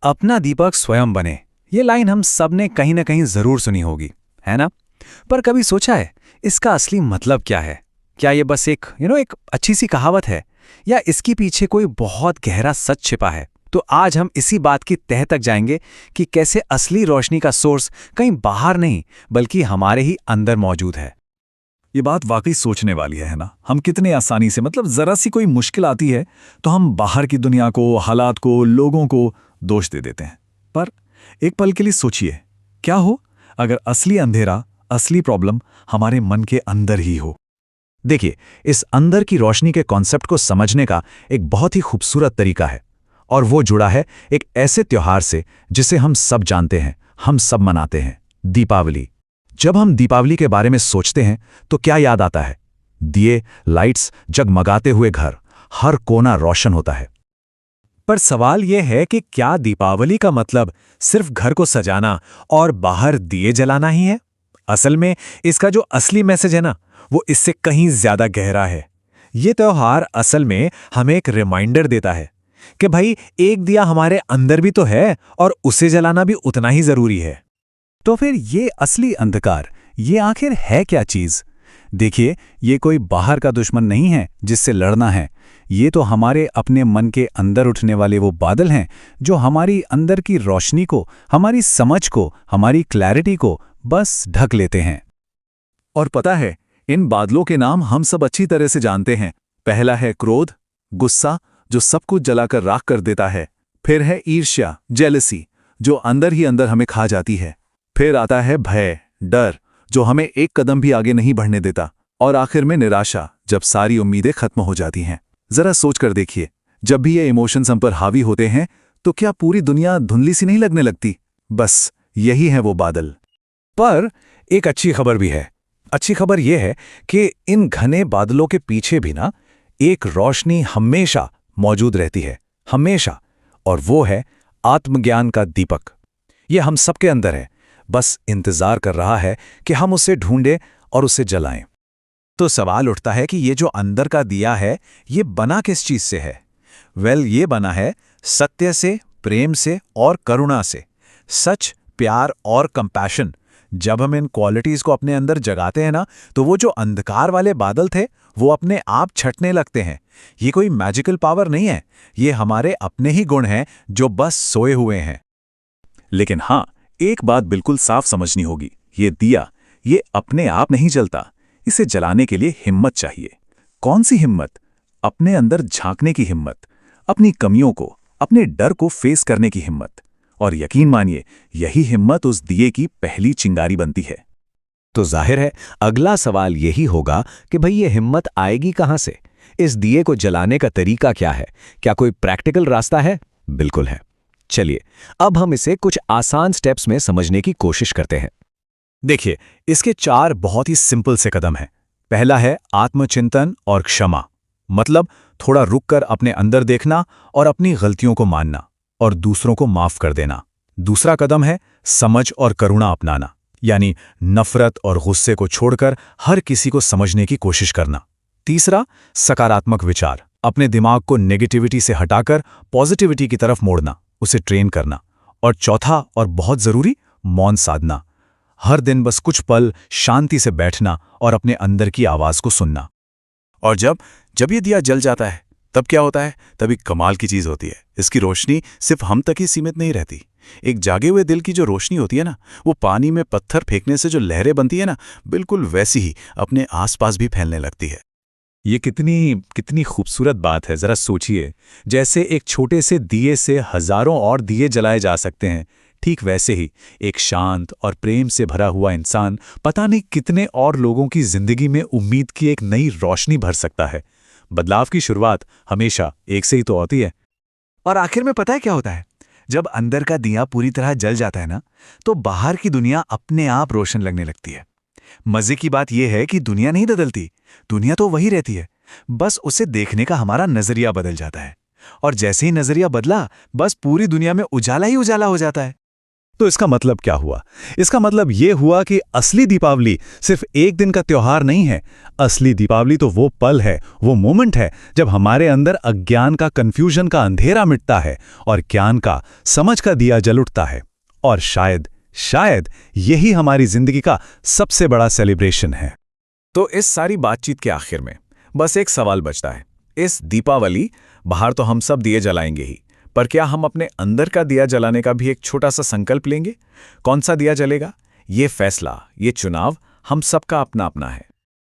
अपना दीपक स्वयं बने, ये लाइन हम सब ने कहीं ना कहीं जरूर सुनी होगी, है ना? पर कभी सोचा है इसका असली मतलब क्या है? क्या ये बस एक अच्छी सी कहावत है, या इसके पीछे कोई बहुत गहरा सच छिपा है? तो आज हम इसी बात की तह तक जाएंगे कि कैसे असली रोशनी का सोर्स कहीं बाहर नहीं बल्कि हमारे ही अंदर मौजूद है। ये बात वाकई सोचने वाली है ना? हम कितने आसानी से, मतलब जरा सी कोई मुश्किल आती है तो हम बाहर की दुनिया को, हालात को, लोगों को दोष दे देते हैं। पर एक पल के लिए सोचिए, क्या हो अगर असली अंधेरा, असली प्रॉब्लम हमारे मन के अंदर ही हो? देखिए, इस अंदर की रोशनी के कॉन्सेप्ट को समझने का एक बहुत ही खूबसूरत तरीका है, और वो जुड़ा है एक ऐसे त्योहार से जिसे हम सब जानते हैं, हम सब मनाते हैं, दीपावली। जब हम दीपावली के बारे में सोचते हैं तो क्या याद आता है? दिए, लाइट्स, जगमगाते हुए घर, हर कोना रोशन होता है। पर सवाल यह है कि क्या दीपावली का मतलब सिर्फ घर को सजाना और बाहर दिए जलाना ही है? असल में इसका जो असली मैसेज है ना, वो इससे कहीं ज्यादा गहरा है। ये त्योहार असल में हमें एक रिमाइंडर देता है कि भाई, एक दिया हमारे अंदर भी तो है और उसे जलाना भी उतना ही जरूरी है। तो फिर ये असली अंधकार, ये आखिर है क्या चीज? देखिए, ये कोई बाहर का दुश्मन नहीं है जिससे लड़ना है। ये तो हमारे अपने मन के अंदर उठने वाले वो बादल हैं जो हमारी अंदर की रोशनी को, हमारी समझ को, हमारी क्लैरिटी को बस ढक लेते हैं। और पता है, इन बादलों के नाम हम सब अच्छी तरह से जानते हैं। पहला है क्रोध, गुस्सा, जो सब कुछ जलाकर राख कर देता है। फिर है ईर्ष्या, जेलसी, जो अंदर ही अंदर हमें खा जाती है। फिर आता है भय, डर, जो हमें एक कदम भी आगे नहीं बढ़ने देता। और आखिर में निराशा, जब सारी उम्मीदें खत्म हो जाती हैं। जरा सोच कर देखिए, जब भी ये इमोशंस हम पर हावी होते हैं तो क्या पूरी दुनिया धुंधली सी नहीं लगने लगती? बस यही है वो बादल। पर एक अच्छी खबर भी है। अच्छी खबर यह है कि इन घने बादलों के पीछे भी ना एक रोशनी हमेशा मौजूद रहती है, हमेशा। और वो है आत्मज्ञान का दीपक। ये हम सबके अंदर है, बस इंतजार कर रहा है कि हम उसे ढूंढें और उसे जलाएं। तो सवाल उठता है कि ये जो अंदर का दिया है, ये बना किस चीज से है? ये बना है सत्य से, प्रेम से और करुणा से। सच, प्यार और कंपैशन। जब हम इन क्वालिटीज को अपने अंदर जगाते हैं ना, तो वो जो अंधकार वाले बादल थे वो अपने आप छटने लगते हैं। ये कोई मैजिकल पावर नहीं है, ये हमारे अपने ही गुण हैं जो बस सोए हुए हैं। लेकिन हाँ, एक बात बिल्कुल साफ समझनी होगी, ये दिया, ये अपने आप नहीं जलता। इसे जलाने के लिए हिम्मत चाहिए। कौन सी हिम्मत? अपने अंदर झांकने की हिम्मत, अपनी कमियों को, अपने डर को फेस करने की हिम्मत। और यकीन मानिए, यही हिम्मत उस दिए की पहली चिंगारी बनती है। तो जाहिर है अगला सवाल यही होगा कि भाई, ये हिम्मत आएगी कहां से? इस दिए को जलाने का तरीका क्या है? क्या कोई प्रैक्टिकल रास्ता है? बिल्कुल है। चलिए, अब हम इसे कुछ आसान स्टेप्स में समझने की कोशिश करते हैं। देखिए, इसके 4 बहुत ही सिंपल से कदम हैं। पहला है आत्मचिंतन और क्षमा, मतलब थोड़ा रुककर अपने अंदर देखना और अपनी गलतियों को मानना और दूसरों को माफ कर देना। दूसरा कदम है समझ और करुणा अपनाना, यानी नफरत और गुस्से को छोड़कर हर किसी को समझने की कोशिश करना। तीसरा, सकारात्मक विचार, अपने दिमाग को नेगेटिविटी से हटाकर पॉजिटिविटी की तरफ मोड़ना, उसे ट्रेन करना। और चौथा और बहुत जरूरी, मौन साधना। हर दिन बस कुछ पल शांति से बैठना और अपने अंदर की आवाज को सुनना। और जब ये दिया जल जाता है, तब क्या होता है? तभी कमाल की चीज होती है। इसकी रोशनी सिर्फ हम तक ही सीमित नहीं रहती। एक जागे हुए दिल की जो रोशनी होती है ना, वो पानी में पत्थर फेंकने से जो लहरें बनती है ना, बिल्कुल वैसी ही अपने आसपास भी फैलने लगती है। ये कितनी खूबसूरत बात है। जरा सोचिए, जैसे एक छोटे से दिए से हजारों और दिए जलाए जा सकते हैं, ठीक वैसे ही एक शांत और प्रेम से भरा हुआ इंसान पता नहीं कितने और लोगों की जिंदगी में उम्मीद की एक नई रोशनी भर सकता है। बदलाव की शुरुआत हमेशा एक से ही तो होती है। और आखिर में पता है क्या होता है? जब अंदर का दिया पूरी तरह जल जाता है ना, तो बाहर की दुनिया अपने आप रोशन लगने लगती है। मजे की बात यह है कि दुनिया नहीं बदलती, दुनिया तो वही रहती है, बस उसे देखने का हमारा नजरिया बदल जाता है। और जैसे ही नजरिया बदला, बस पूरी दुनिया में उजाला ही उजाला हो जाता है। तो इसका मतलब क्या हुआ? इसका मतलब ये हुआ कि असली दीपावली सिर्फ एक दिन का त्योहार नहीं है। असली दीपावली तो वो पल है, वो मोमेंट है जब हमारे अंदर अज्ञान का, कंफ्यूजन का अंधेरा मिटता है और ज्ञान का, समझ का दिया जल उठता है। और शायद यही हमारी जिंदगी का सबसे बड़ा सेलिब्रेशन है। तो इस सारी बातचीत के आखिर में बस एक सवाल बचता है। इस दीपावली बाहर तो हम सब दिए जलाएंगे ही, पर क्या हम अपने अंदर का दिया जलाने का भी एक छोटा सा संकल्प लेंगे? कौन सा दिया जलेगा? ये फैसला, ये चुनाव हम सबका अपना अपना है।